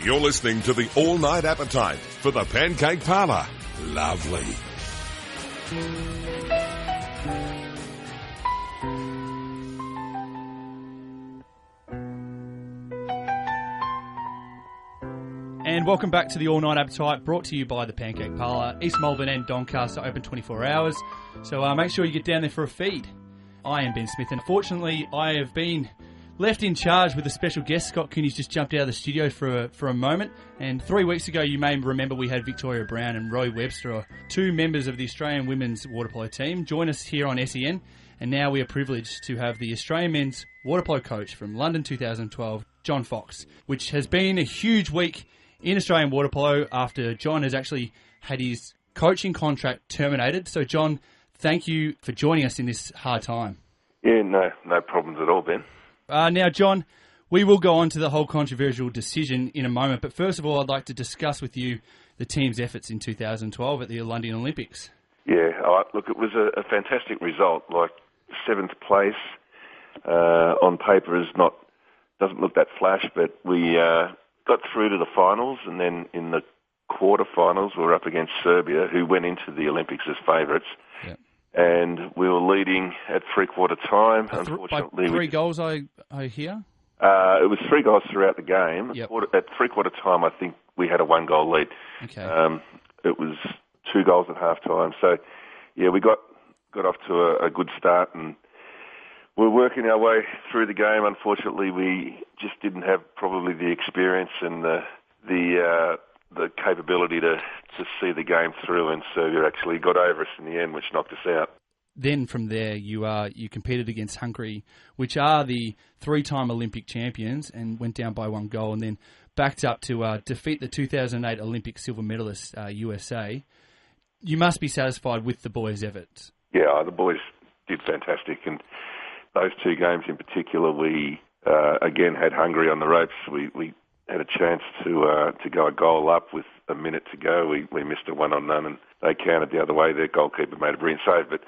You're listening to the All Night Appetite for the Pancake Parlour. Lovely. And welcome back to the All Night Appetite, brought to you by the Pancake Parlour. East Melbourne and Doncaster open 24 hours, so make sure you get down there for a feed. I am Ben Smith, and fortunately I have been left in charge with a special guest. Scott Cooney's just jumped out of the studio for a moment, and 3 weeks ago you may remember we had Victoria Brown and Roy Webster, two members of the Australian women's water polo team, join us here on SEN, and now we are privileged to have the Australian men's water polo coach from London 2012, John Fox, which has been a huge week in Australian water polo after John has actually had his coaching contract terminated. So, John, thank you for joining us in this hard time. Yeah, no problems at all, Ben. Now, John, we will go on to the whole controversial decision in a moment, but first of all, I'd like to discuss with you the team's efforts in 2012 at the London Olympics. Yeah, look, it was a fantastic result. Like, 7th place on paper doesn't look that flash, but we got through to the finals, and then in the quarterfinals we were up against Serbia, who went into the Olympics as favourites. Yep. And we were leading at three-quarter time. Unfortunately, by 3 goals, I hear? It was 3 goals throughout the game. Yep. At three-quarter time, I think we had a 1-goal lead. Okay. It was 2 goals at half-time. So, yeah, we got off to a good start, and we're working our way through the game. Unfortunately, we just didn't have probably the experience and the capability to see the game through, and Serbia actually got over us in the end, which knocked us out. Then from there, you competed against Hungary, which are the 3-time Olympic champions, and went down by 1 goal, and then backed up to defeat the 2008 Olympic silver medalist, USA. You must be satisfied with the boys' efforts. Yeah, the boys did fantastic, and those 2 games in particular, we again had Hungary on the ropes. We had a chance to go a goal up with a minute to go. We missed a 1-on-none, and they counted the other way. Their goalkeeper made a brilliant save, but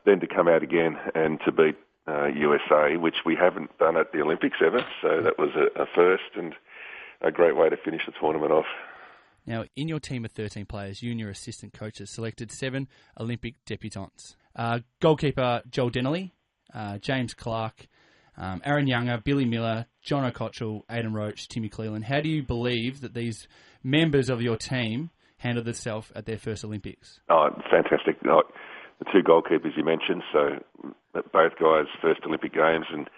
then to come out again and to beat USA, which we haven't done at the Olympics ever, so that was a first and a great way to finish the tournament off. Now, in your team of 13 players, you and your assistant coaches selected 7 Olympic debutants. Goalkeeper Joel Dennerley, James Clark, Aaron Younger, Billy Miller, John O'Cottrell, Aidan Roach, Timmy Cleland. How do you believe that these members of your team handled themselves at their first Olympics? Oh, fantastic. The 2 goalkeepers you mentioned, so both guys' first Olympic Games, and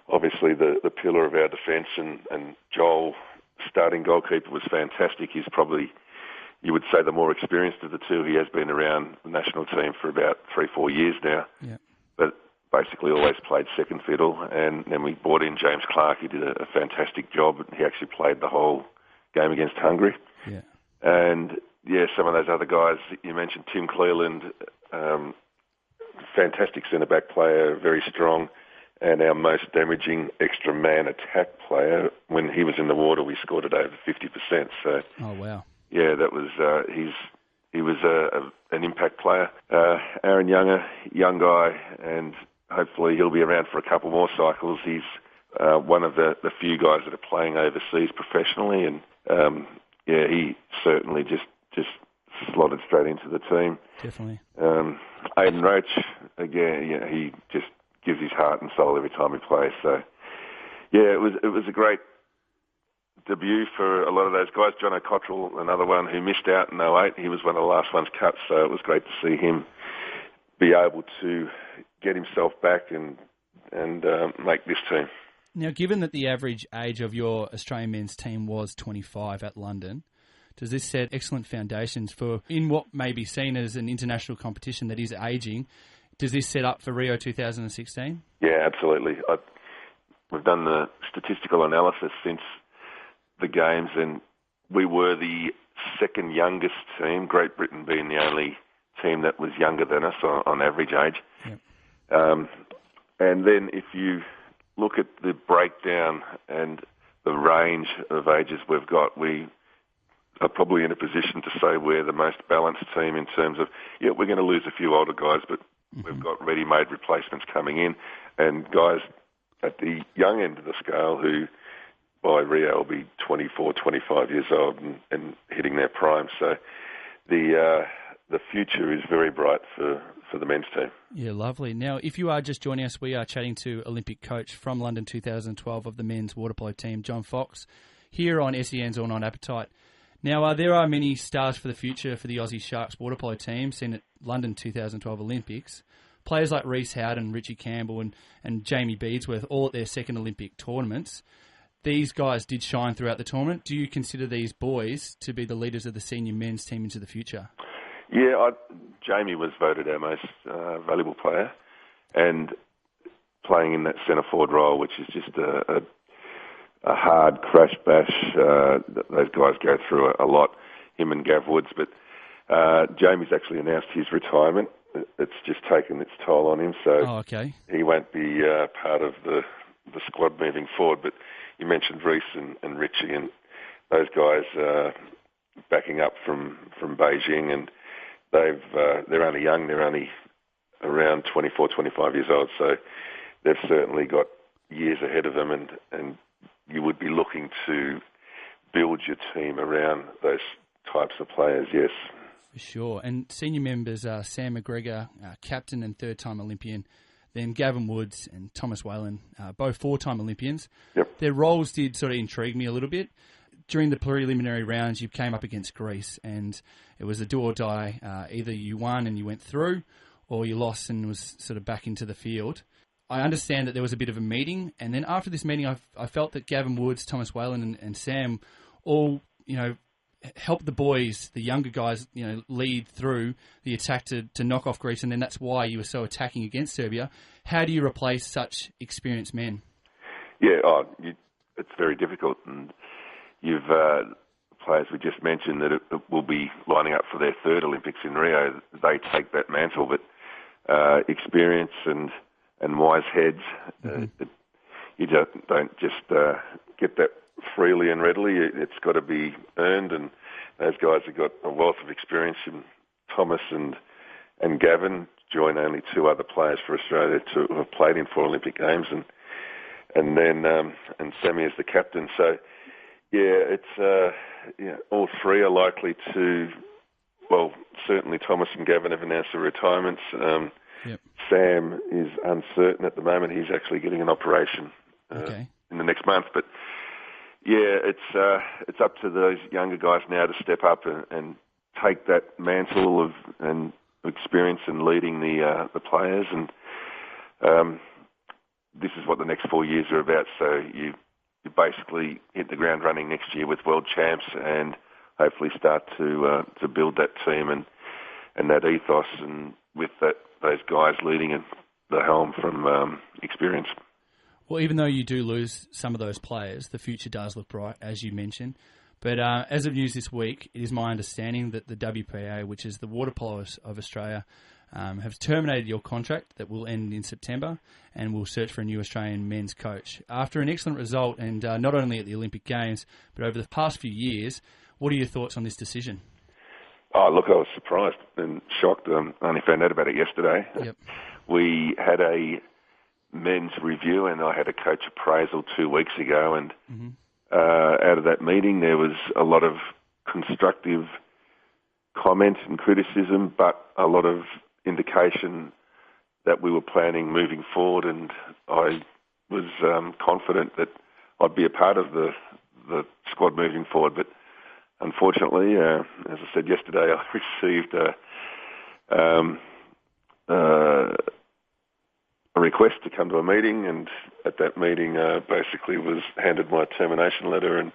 obviously the pillar of our defence, and Joel, starting goalkeeper, was fantastic. He's probably, you would say, the more experienced of the 2. He has been around the national team for about 3-4 years now. Yeah. But basically always played second fiddle, and then we brought in James Clark. He did a fantastic job. He actually played the whole game against Hungary. Yeah. And, yeah, some of those other guys, you mentioned Tim Cleland, fantastic centre-back player, very strong, and our most damaging extra man attack player. When he was in the water, we scored it over 50%. So, oh, wow. Yeah, that was, he was an impact player. Aaron Younger, young guy, and hopefully he'll be around for a couple more cycles. He's one of the few guys that are playing overseas professionally, and he certainly just slotted straight into the team. Definitely. Aidan Roach, again, he just gives his heart and soul every time he plays. So, yeah, it was a great debut for a lot of those guys. John O'Cottrell, another one who missed out in 08. He was one of the last ones cut, so it was great to see him be able to get himself back and make this team. Now, given that the average age of your Australian men's team was 25 at London, does this set excellent foundations for, in what may be seen as an international competition that is ageing, does this set up for Rio 2016? Yeah, absolutely. We've done the statistical analysis since the Games, and we were the second youngest team, Great Britain being the only team that was younger than us on average age. Yep. And then if you look at the breakdown and the range of ages we've got, we are probably in a position to say we're the most balanced team in terms of, yeah, we're going to lose a few older guys, but we've got ready-made replacements coming in, and guys at the young end of the scale who by Rio will be 24, 25 years old and hitting their prime. So the future is very bright for the men's team. Yeah, lovely. Now, if you are just joining us, we are chatting to Olympic coach from London 2012 of the men's water polo team, John Fox, here on SENs All Night Appetite. Now, there are many stars for the future for the Aussie Sharks water polo team seen at London 2012 Olympics. Players like Reece Howden, Richie Campbell and Jamie Beadsworth, all at their second Olympic tournaments. These guys did shine throughout the tournament. Do you consider these boys to be the leaders of the senior men's team into the future? Yeah, Jamie was voted our most valuable player, and playing in that centre forward role, which is just a hard crash bash. Those guys go through a lot, him and Gav Woods. But Jamie's actually announced his retirement. It's just taken its toll on him, so he won't be part of the squad moving forward. But you mentioned Reece and Richie, and those guys backing up from Beijing, and they're only young. They're only around 24, 25 years old, so they've certainly got years ahead of them, and you would be looking to build your team around those types of players, yes. For sure. And senior members are Sam McGregor, captain and third-time Olympian, then Gavin Woods and Thomas Whalen, both four-time Olympians. Yep. Their roles did sort of intrigue me a little bit. During the preliminary rounds, you came up against Greece, and it was a do-or-die. Either you won and you went through, or you lost and was sort of back into the field. I understand that there was a bit of a meeting, and then after this meeting, I felt that Gavin Woods, Thomas Whalen and Sam all, help the boys, the younger guys, lead through the attack to knock off Greece, and then that's why you were so attacking against Serbia. How do you replace such experienced men? Yeah, it's very difficult, and you've players we just mentioned that it will be lining up for their third Olympics in Rio. They take that mantle, but experience and wise heads, you don't just get that freely and readily. It's got to be earned, and those guys have got a wealth of experience. And Thomas and Gavin join only two other players for Australia to have played in 4 Olympic Games, and then Sammy is the captain. So yeah, it's all three are likely to. Well, certainly Thomas and Gavin have announced their retirements. Yep. Sam is uncertain at the moment. He's actually getting an operation in the next month, but. Yeah, it's up to those younger guys now to step up and take that mantle of and experience in leading the players, and this is what the next 4 years are about. So you basically hit the ground running next year with world champs, and hopefully start to build that team and that ethos, and with those guys leading at the helm from experience. Well, even though you do lose some of those players, the future does look bright, as you mentioned. But as of news this week, it is my understanding that the WPA, which is the Water Polo of Australia, have terminated your contract that will end in September, and will search for a new Australian men's coach. After an excellent result, and not only at the Olympic Games, but over the past few years, what are your thoughts on this decision? Oh, look, I was surprised and shocked. I only found out about it yesterday. Yep. We had a men's review, and I had a coach appraisal 2 weeks ago, and out of that meeting there was a lot of constructive comment and criticism, but a lot of indication that we were planning moving forward, and I was confident that I'd be a part of the squad moving forward. But unfortunately, as I said yesterday, I received a request to come to a meeting, and at that meeting basically was handed my termination letter, and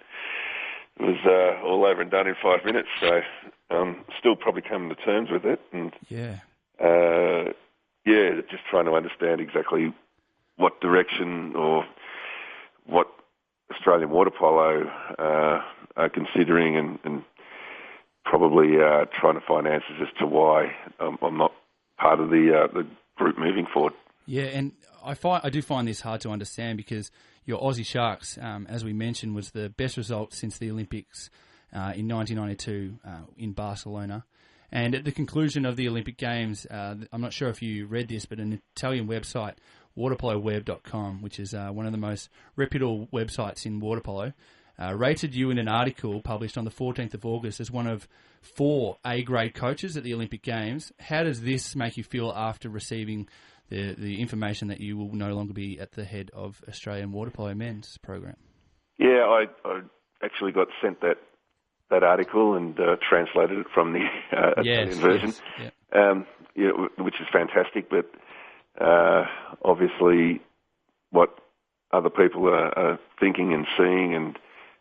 it was all over and done in 5 minutes. So still probably coming to terms with it, and just trying to understand exactly what direction or what Australian water polo are considering, and probably trying to find answers as to why I'm not part of the group moving forward. Yeah, and I do find this hard to understand, because your Aussie Sharks, as we mentioned, was the best result since the Olympics in 1992 in Barcelona. And at the conclusion of the Olympic Games, I'm not sure if you read this, but an Italian website waterpoloweb.com, which is one of the most reputable websites in water polo, rated you in an article published on the 14th of August as one of 4 A-grade coaches at the Olympic Games. How does this make you feel after receiving the information that you will no longer be at the head of Australian water polo men's program? Yeah, I actually got sent that article and translated it from the Italian version, yes, yeah. Which is fantastic. But obviously, what other people are thinking and seeing, and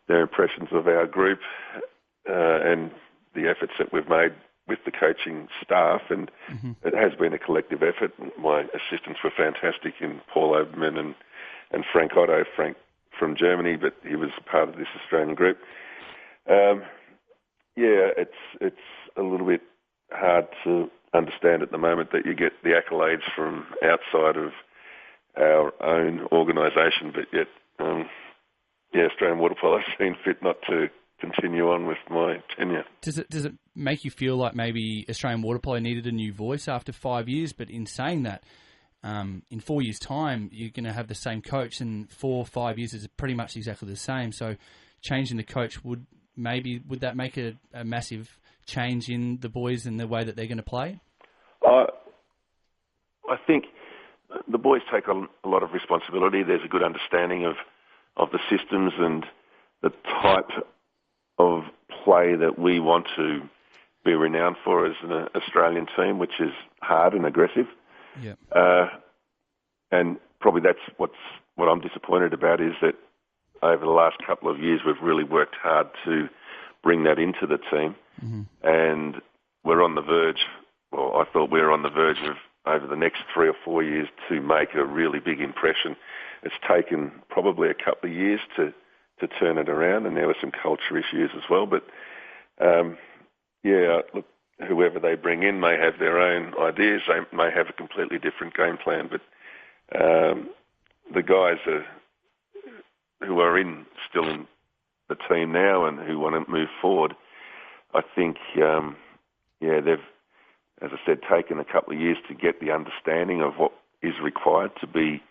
their impressions of our group, and the efforts that we've made with the coaching staff, and it has been a collective effort. My assistants were fantastic in Paul Oberman and Frank Otto. Frank from Germany, but he was part of this Australian group. It's a little bit hard to understand at the moment that you get the accolades from outside of our own organisation, but yet Australian Water Polo has seen fit not to continue on with my tenure. Does it make you feel like maybe Australian Water Polo needed a new voice after 5 years? But in saying that, in 4 years' time, you're going to have the same coach, and 4 or 5 years is pretty much exactly the same. So changing the coach would that make a massive change in the boys and the way that they're going to play? I think the boys take a lot of responsibility. There's a good understanding of the systems and the type of play that we want to be renowned for as an Australian team, which is hard and aggressive. Yeah. And probably that's what I'm disappointed about, is that over the last couple of years we've really worked hard to bring that into the team. And we're on the verge, I thought we were on the verge of, over the next 3 or 4 years, to make a really big impression. It's taken probably a couple of years to turn it around, and there were some culture issues as well. But, look, whoever they bring in may have their own ideas. They may have a completely different game plan. But the guys who are still in the team now and who want to move forward, I think, they've, as I said, taken a couple of years to get the understanding of what is required to be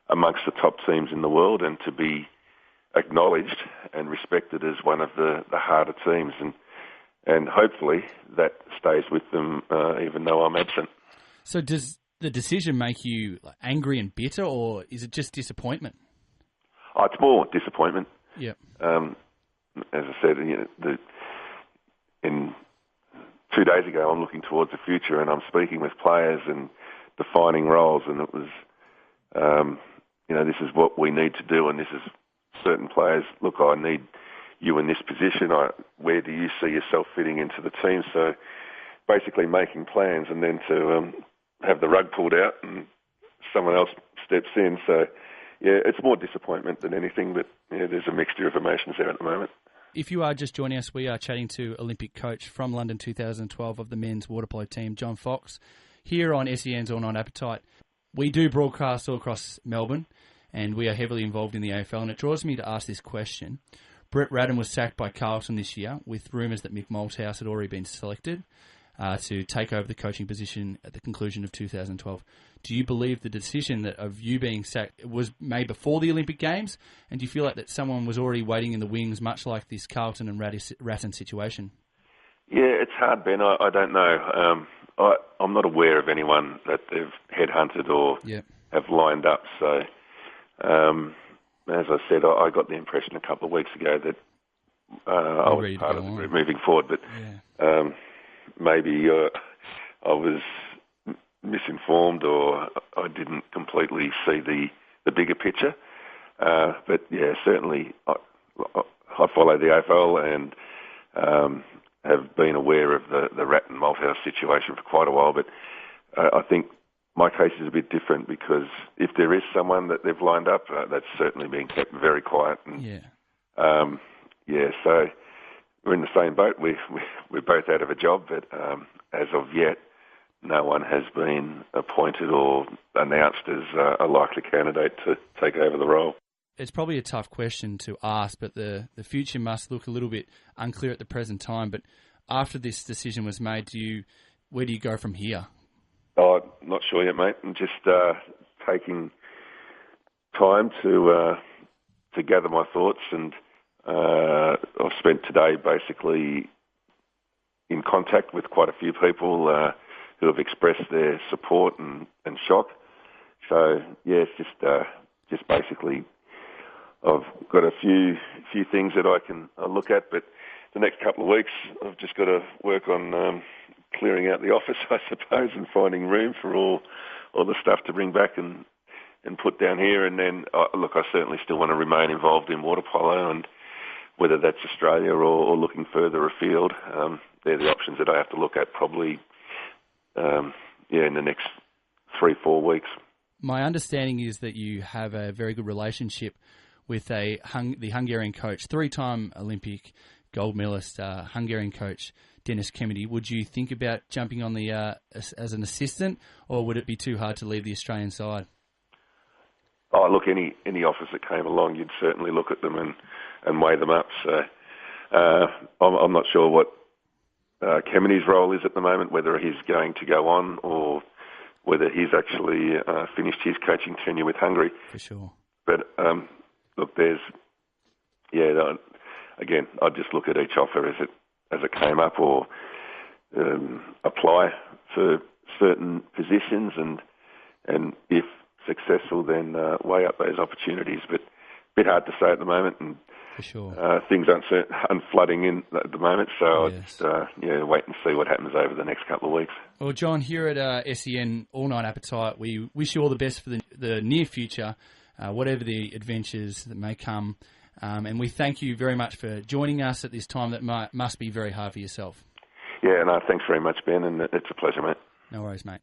amongst the top teams in the world and to be acknowledged and respected as one of the harder teams. And hopefully that stays with them even though I'm absent. So does the decision make you angry and bitter, or is it just disappointment? Oh, it's more disappointment. Yeah. As I said, in 2 days ago, I'm looking towards the future, and I'm speaking with players and defining roles, and it was, this is what we need to do, and this is certain players. Look, I need you in this position. Where do you see yourself fitting into the team? So basically making plans, and then to have the rug pulled out and someone else steps in. So, it's more disappointment than anything, but there's a mixture of emotions there at the moment. If you are just joining us, we are chatting to Olympic coach from London 2012 of the men's water polo team, John Fox, here on SENs All Night Appetite. We do broadcast all across Melbourne, and we are heavily involved in the AFL, and it draws me to ask this question. Brett Radden was sacked by Carlton this year, with rumours that Mick Malthouse had already been selected to take over the coaching position at the conclusion of 2012. Do you believe the decision of you being sacked was made before the Olympic Games? And do you feel like that someone was already waiting in the wings, much like this Carlton and Ratton situation? Yeah, it's hard, Ben. I don't know. I'm not aware of anyone that they've headhunted or have lined up. So, as I said, I got the impression a couple of weeks ago that I was part of the group moving forward. But maybe I was misinformed, or I didn't completely see the bigger picture. But certainly I follow the AFL and have been aware of the Ratton Malthouse situation for quite a while. But I think my case is a bit different, because if there is someone that they've lined up, that's certainly been kept very quiet. And, so we're in the same boat. We're both out of a job, but as of yet, no one has been appointed or announced as a likely candidate to take over the role. It's probably a tough question to ask, but the future must look a little bit unclear at the present time. But after this decision was made, where do you go from here? Oh, not sure yet, mate. I'm just taking time to gather my thoughts, and I've spent today basically in contact with quite a few people who have expressed their support and shock. So yeah, it's just basically I've got a few things that I can look at, but the next couple of weeks I've just got to work on clearing out the office, I suppose, and finding room for all the stuff to bring back and put down here. And then, look, I certainly still want to remain involved in water polo, and whether that's Australia or looking further afield, they're the options that I have to look at probably, in the next 3-4 weeks. My understanding is that you have a very good relationship with the Hungarian coach, 3-time Olympic gold medalist, Hungarian coach Dennis Kennedy. Would you think about jumping on the as an assistant, or would it be too hard to leave the Australian side? Oh, look, any offers that came along, you'd certainly look at them and weigh them up. So I'm not sure what Kemeny's role is at the moment, whether he's going to go on or whether he's actually finished his coaching tenure with Hungary. For sure. But look, again, I'd just look at each offer as it came up, or apply for certain positions, and if successful, then weigh up those opportunities. But a bit hard to say at the moment, and for sure, things aren't flooding in at the moment. So yes. I'll just wait and see what happens over the next couple of weeks. Well, John, here at SEN All Night Appetite, we wish you all the best for the near future, whatever the adventures that may come. And we thank you very much for joining us at this time that must be very hard for yourself. Yeah, no, thanks very much, Ben, and it's a pleasure, mate. No worries, mate.